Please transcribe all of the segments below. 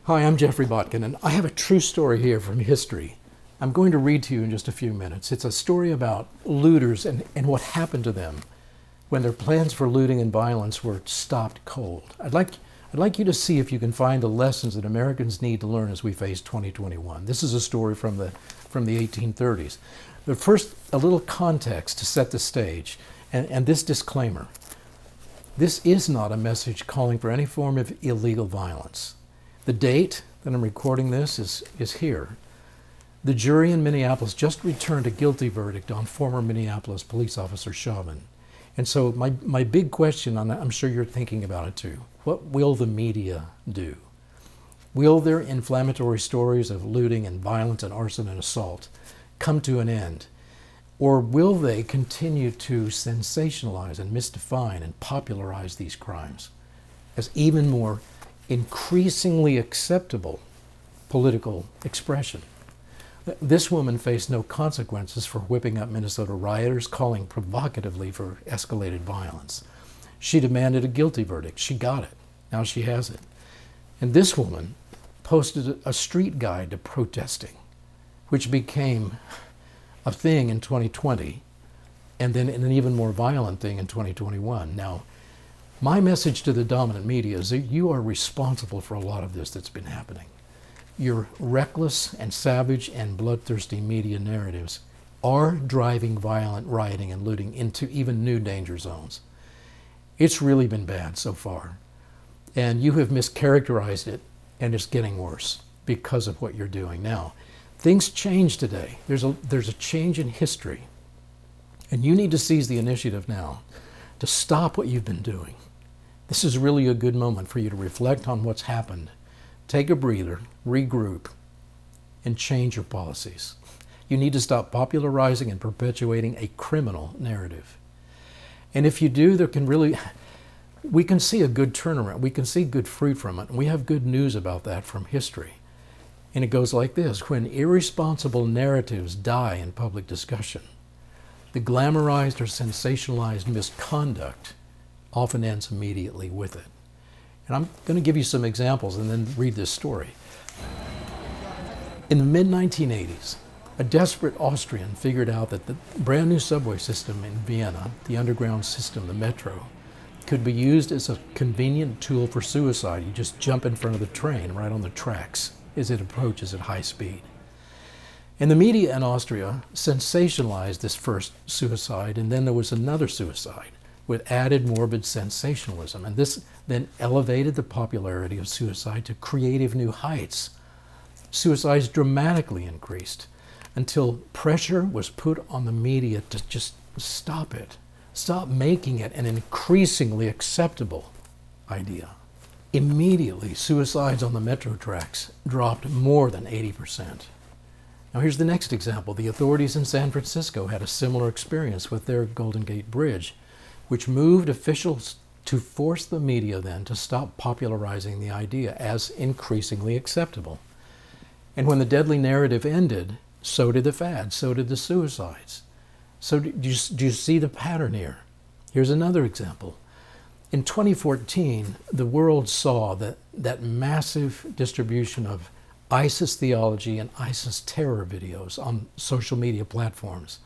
Hi, I'm Geoffrey Botkin, and I have a true story here from history. I'm going to read to you in just a few minutes. It's a story about looters and what happened to them when their plans for looting and violence were stopped cold. I'd like you to see if you can find the lessons that Americans need to learn as we face 2021. This is a story from the 1830s. But first, a little context to set the stage, and this disclaimer. This is not a message calling for any form of illegal violence. The date that I'm recording this is here. The jury in Minneapolis just returned a guilty verdict on former Minneapolis police officer Chauvin. And so my big question on that, I'm sure you're thinking about it too. What will the media do? Will their inflammatory stories of looting and violence and arson and assault come to an end? Or will they continue to sensationalize and misdefine and popularize these crimes as even more increasingly acceptable political expression? This woman faced no consequences for whipping up Minnesota rioters, calling provocatively for escalated violence. She demanded a guilty verdict. She got it. Now she has it. And this woman posted a street guide to protesting, which became a thing in 2020, and then an even more violent thing in 2021. Now, my message to the dominant media is that you are responsible for a lot of this that's been happening. Your reckless and savage and bloodthirsty media narratives are driving violent rioting and looting into even new danger zones. It's really been bad so far. And you have mischaracterized it, and it's getting worse because of what you're doing now. Things change today. There's a change in history. And you need to seize the initiative now to stop what you've been doing. This is really a good moment for you to reflect on what's happened. Take a breather, regroup, and change your policies. You need to stop popularizing and perpetuating a criminal narrative. And if you do, we can see a good turnaround. We can see good fruit from it. And we have good news about that from history. And it goes like this: when irresponsible narratives die in public discussion, the glamorized or sensationalized misconduct often ends immediately with it. And I'm going to give you some examples and then read this story. In the mid-1980s, a desperate Austrian figured out that the brand new subway system in Vienna, the underground system, the metro, could be used as a convenient tool for suicide. You just jump in front of the train right on the tracks as it approaches at high speed. And the media in Austria sensationalized this first suicide, and then there was another suicide with added morbid sensationalism. And this then elevated the popularity of suicide to creative new heights. Suicides dramatically increased until pressure was put on the media to just stop it. Stop making it an increasingly acceptable idea. Immediately, suicides on the metro tracks dropped more than 80%. Now here's the next example. The authorities in San Francisco had a similar experience with their Golden Gate Bridge, which moved officials to force the media then to stop popularizing the idea as increasingly acceptable. And when the deadly narrative ended, so did the fads, so did the suicides. So do you see the pattern here? Here's another example. In 2014, the world saw that massive distribution of ISIS theology and ISIS terror videos on social media platforms.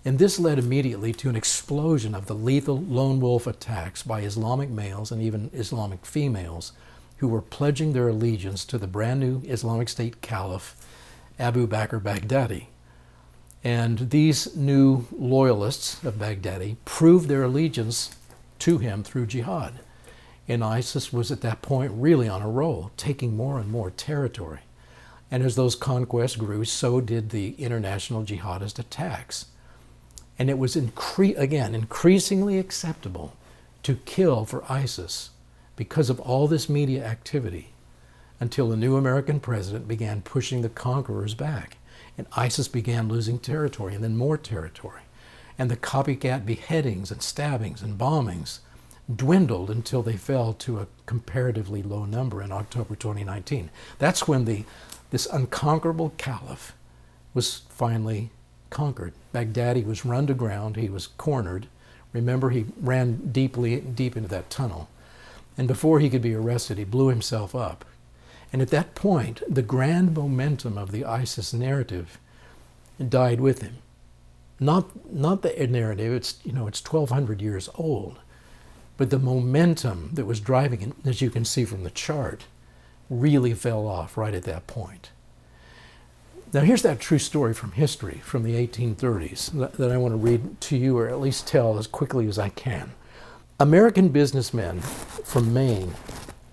And this led immediately to an explosion of the lethal lone wolf attacks by Islamic males and even Islamic females who were pledging their allegiance to the brand new Islamic State Caliph, Abu Bakr Baghdadi. And these new loyalists of Baghdadi proved their allegiance to him through jihad. And ISIS was at that point really on a roll, taking more and more territory. And as those conquests grew, so did the international jihadist attacks. And it was increasingly acceptable to kill for ISIS because of all this media activity until the new American president began pushing the conquerors back. And ISIS began losing territory and then more territory. And the copycat beheadings and stabbings and bombings dwindled until they fell to a comparatively low number in October 2019. That's when this unconquerable caliph was finally conquered. Baghdadi was run to ground. He was cornered. Remember, he ran deep into that tunnel. And before he could be arrested, he blew himself up. And at that point, the grand momentum of the ISIS narrative died with him. Not the narrative, it's 1,200 years old, but the momentum that was driving it, as you can see from the chart, really fell off right at that point. Now here's that true story from history, from the 1830s, that I want to read to you, or at least tell as quickly as I can. American businessmen from Maine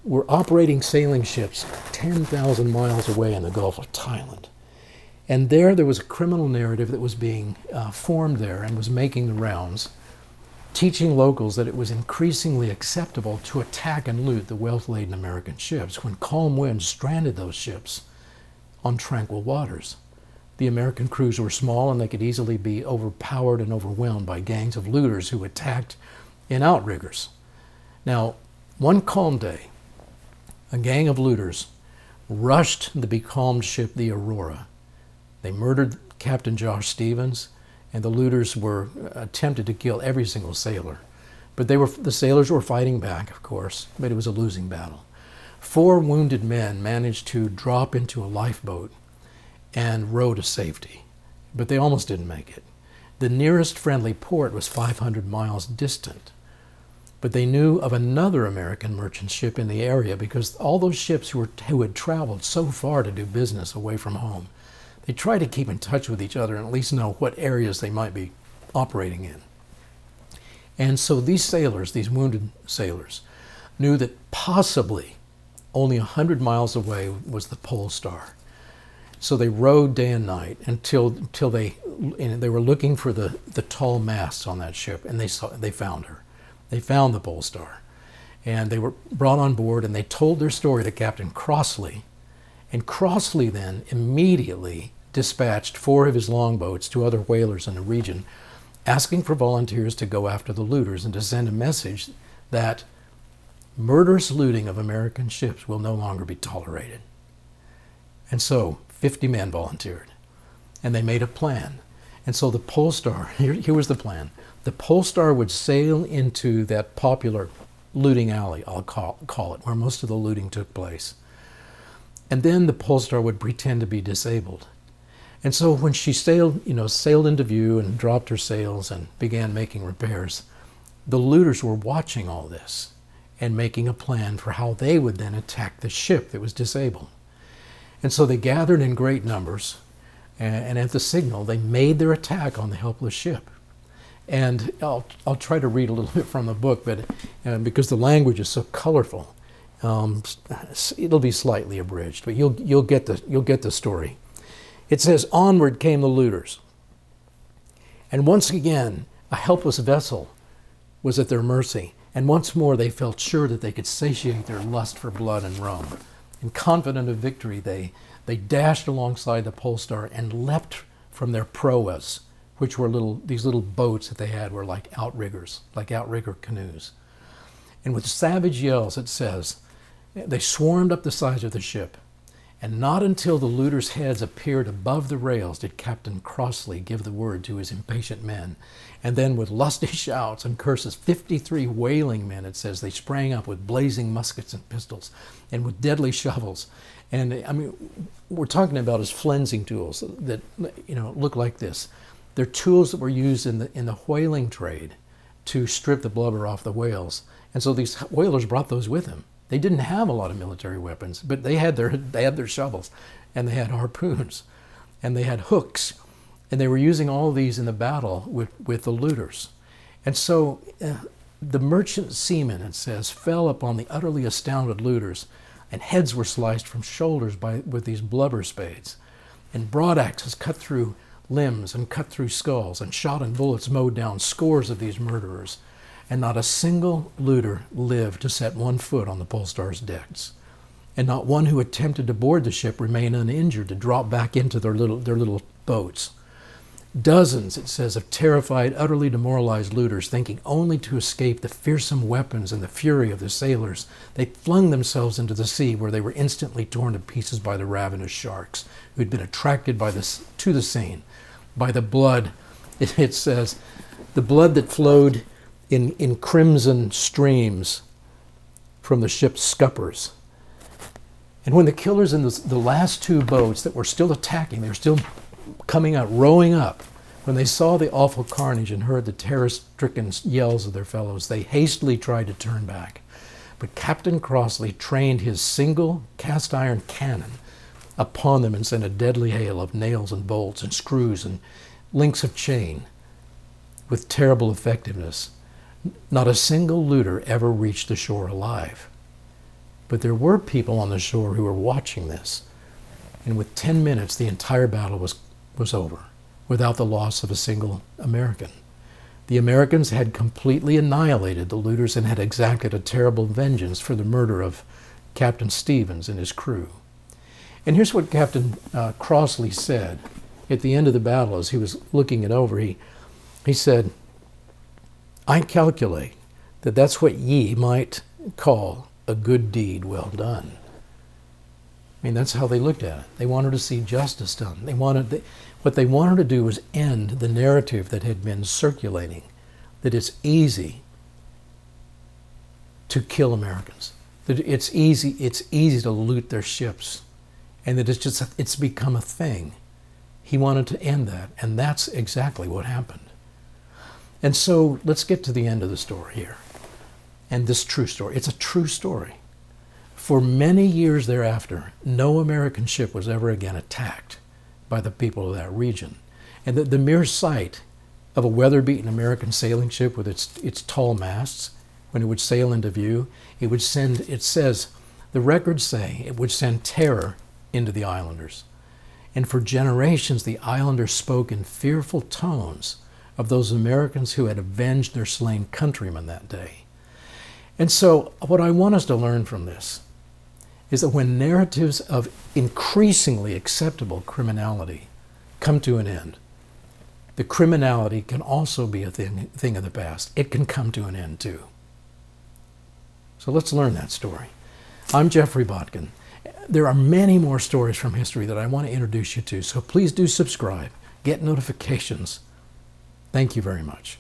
were operating sailing ships 10,000 miles away in the Gulf of Thailand. And there was a criminal narrative that was being formed there and was making the rounds, teaching locals that it was increasingly acceptable to attack and loot the wealth-laden American ships when calm winds stranded those ships on tranquil waters. The American crews were small and they could easily be overpowered and overwhelmed by gangs of looters who attacked in outriggers. Now, one calm day, a gang of looters rushed the becalmed ship, the Aurora. They murdered Captain Josh Stevens, and the looters were attempted to kill every single sailor. But the sailors were fighting back, of course, but it was a losing battle. 4 wounded men managed to drop into a lifeboat and row to safety, but they almost didn't make it. The nearest friendly port was 500 miles distant, but they knew of another American merchant ship in the area because all those ships who had traveled so far to do business away from home, they tried to keep in touch with each other and at least know what areas they might be operating in. And so these sailors, these wounded sailors, knew that possibly only 100 miles away was the Pole Star. So they rowed day and night until they were looking for the tall masts on that ship, and they found her. They found the Pole Star. And they were brought on board, and they told their story to Captain Crossley. And Crossley then immediately dispatched 4 of his longboats to other whalers in the region, asking for volunteers to go after the looters and to send a message that murderous looting of American ships will no longer be tolerated. And so 50 men volunteered, and they made a plan. And so the Pole Star, here was the plan. The Pole Star would sail into that popular looting alley, I'll call it, where most of the looting took place. And then the Pole Star would pretend to be disabled. And so when she sailed into view and dropped her sails and began making repairs, the looters were watching all this and making a plan for how they would then attack the ship that was disabled. And so they gathered in great numbers, and at the signal, they made their attack on the helpless ship. And I'll try to read a little bit from the book, but because the language is so colorful, it'll be slightly abridged, but you'll get the story. It says, "Onward came the looters, and once again a helpless vessel was at their mercy, and once more they felt sure that they could satiate their lust for blood and rum. And confident of victory, they dashed alongside the Pole Star and leapt from their proas, which were these little boats that they had were like outriggers, like outrigger canoes. And with savage yells," it says, "they swarmed up the sides of the ship. And not until the looters' heads appeared above the rails did Captain Crossley give the word to his impatient men. And then with lusty shouts and curses, 53 whaling men," it says, "they sprang up with blazing muskets and pistols and with deadly shovels." And I mean, we're talking about as flensing tools that look like this. They're tools that were used in the whaling trade to strip the blubber off the whales. And so these whalers brought those with them. They didn't have a lot of military weapons, but they had their shovels, and they had harpoons, and they had hooks, and they were using all of these in the battle with the looters. And so the merchant seamen, it says, fell upon the utterly astounded looters, and heads were sliced from shoulders with these blubber spades, and broadaxes cut through limbs and cut through skulls, and shot and bullets mowed down scores of these murderers. And not a single looter lived to set one foot on the Pole Star's decks. And not one who attempted to board the ship remained uninjured to drop back into their little boats. Dozens, it says, of terrified, utterly demoralized looters, thinking only to escape the fearsome weapons and the fury of the sailors, they flung themselves into the sea, where they were instantly torn to pieces by the ravenous sharks, who had been attracted to the scene by the blood. It says, the blood that flowed in crimson streams from the ship's scuppers. And when the killers in the last two boats that were still attacking, they were still coming out, rowing up, when they saw the awful carnage and heard the terror-stricken yells of their fellows, they hastily tried to turn back. But Captain Crossley trained his single cast-iron cannon upon them and sent a deadly hail of nails and bolts and screws and links of chain with terrible effectiveness. Not a single looter ever reached the shore alive. But there were people on the shore who were watching this, and with 10 minutes the entire battle was over, without the loss of a single American. The Americans had completely annihilated the looters and had exacted a terrible vengeance for the murder of Captain Stevens and his crew. And here's what Captain Crossley said at the end of the battle as he was looking it over. He said, "I calculate that that's what ye might call a good deed well done." I mean, that's how they looked at it. They wanted to see justice done. What they wanted to do was end the narrative that had been circulating, that it's easy to kill Americans, that it's easy to loot their ships, and that it's become a thing. He wanted to end that, and that's exactly what happened. And so let's get to the end of the story here. And this true story, it's a true story. For many years thereafter, no American ship was ever again attacked by the people of that region. And the mere sight of a weather-beaten American sailing ship with its tall masts, when it would sail into view, the records say, it would send terror into the islanders. And for generations, the islanders spoke in fearful tones of those Americans who had avenged their slain countrymen that day. And so what I want us to learn from this is that when narratives of increasingly acceptable criminality come to an end, the criminality can also be a thing of the past. It can come to an end too. So let's learn that story. I'm Geoffrey Botkin. There are many more stories from history that I want to introduce you to, so please do subscribe, get notifications. Thank you very much.